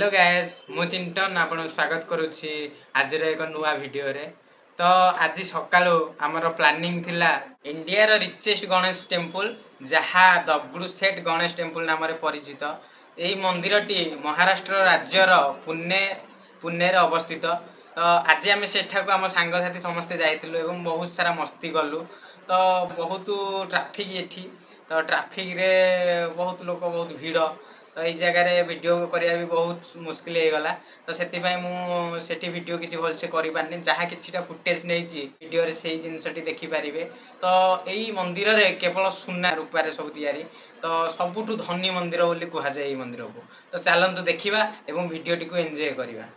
Hello guys मु चिंटन आपन स्वागत करुछि आज एक नुआ वीडियो रे। तो आज सकाळु हमर प्लानिंग थिला इंडिया रो रिचेस्ट गणेश टेम्पल जहा दगड़ू सेठ गणेश टेम्पल नाम रे परिचित। एई मंदिरटी महाराष्ट्र राज्य रो पुणे रे अवस्थित। तो आज आम सेठाको आम सांग साथी समस्ते जाइतिलु एवं बहुत सारा मस्ती कलु। तो बहुत ट्रैफिक एठी, तो ट्रैफिक रे बहुत लोक बहुत भीड़। तो ये जगह वीडियो करिया भी बहुत मुश्किल हो गला। तो सेति भाई मु सेठी वीडियो किछि भलसे करि पारनी, जहा किछिटा फुटेज नेछि वीडियो रे सेही जिंसटी देखि पारिबे। तो एई मंदिर रे केवल सुना रूपा रे सब तयारी। तो सबुठु धनी मंदिर बोली कुहा जाय एई मंदिर को। तो चलंतु देखिबा एवं वीडियोटी को एन्जॉय करिबा।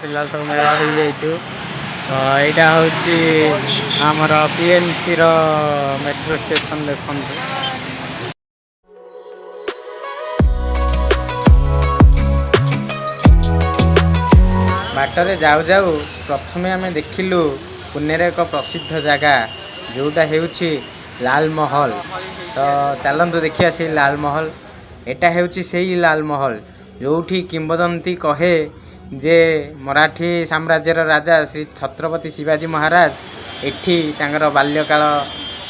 फिलहाल सब मेला हो जाइछु। तो यहाँ हूँ आमर पीएमसी मेट्रो स्टेशन देखु। बाटरे जाऊ जाऊ प्रथमे आम देखिलु पुणे रे एक प्रसिद्ध जगह जोटा हेउछि लाल महल। तो चलंतु देखिया से लाल महल। एटा हेउछि सेही लाल महल जोठी किंवदंती कहे जे मराठी साम्राज्यर राजा श्री छत्रपति शिवाजी महाराज एठी तांगर बाल्यकाल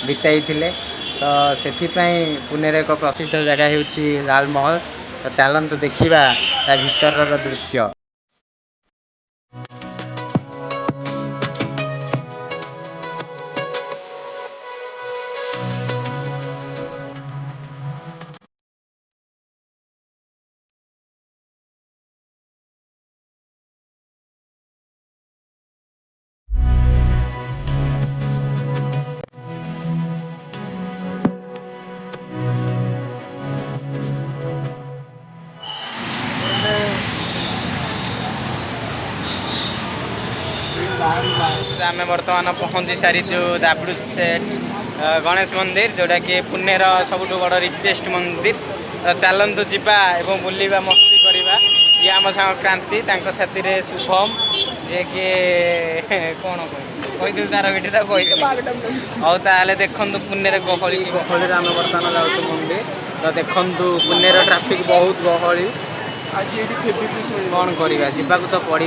बिताई थिले। तो सेथिपाई पुणे रे एक प्रसिद्ध जगह हेउछि लाल महल। तो चलंतु देखिबा ता भीतर दृश्य। आम बर्तमान पहुँची सारी जो दाबड़ू सेठ गणेश मंदिर जोटा कि पुणे सबुठ बड़ रिचेस्ट मंदिर। तो चलतु जीवा एवं बुलवा मस्ती करवा। ये आम सांग क्रांति साथी शुभम जे कि कौन कही तार भिडियोटा कही हौ। ताले देखु पुणे गहली गहली आम बर्तमान जाऊँ मंदिर। तो देखु पुणे ट्राफिक बहुत गहली। कौन करवा जीवा तो पड़ो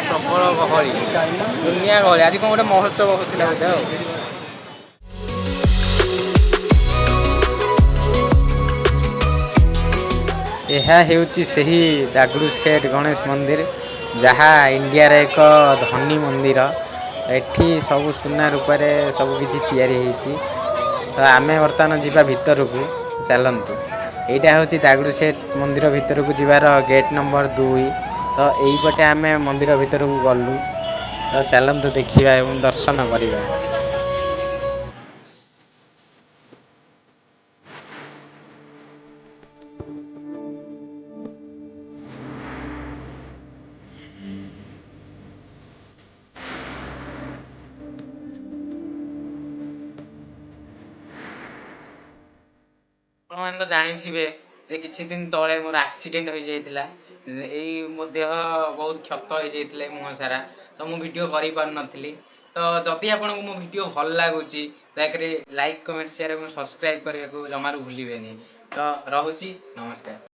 प्रबल गहली दुनिया गहली। आज कौन गोटे महोत्सव होता बोधे। यह हेउची सही दागड़ू सेठ गणेश मंदिर जहा इंडिया रे एक धनी मंदिर। एठी सब सुना रूपे सब किछि तयारी होईची। तो आम बर्तमान जीवा भितर को चलतु। यहाँ हूँ दागड़ू सेठ मंदिर भितर को जीवार गेट नंबर 2। तो यहीपटे आम मंदिर भितर को गलु। तो चलतु देखा एवं दर्शन करवा। आप तो जानी किछि दिन तले मोर एक्सीडेंट हो जाइतिला। मो देह बहुत क्षत हो जाइतिला मुह सारा। तो मु वीडियो करि पार नथिली। तो जदि आपन मो वीडियो भल लागुची दयाकरी लाइक कमेंट शेयर और सब्सक्राइब करने को जमारू भूलिबेनी। तो रहुची नमस्कार।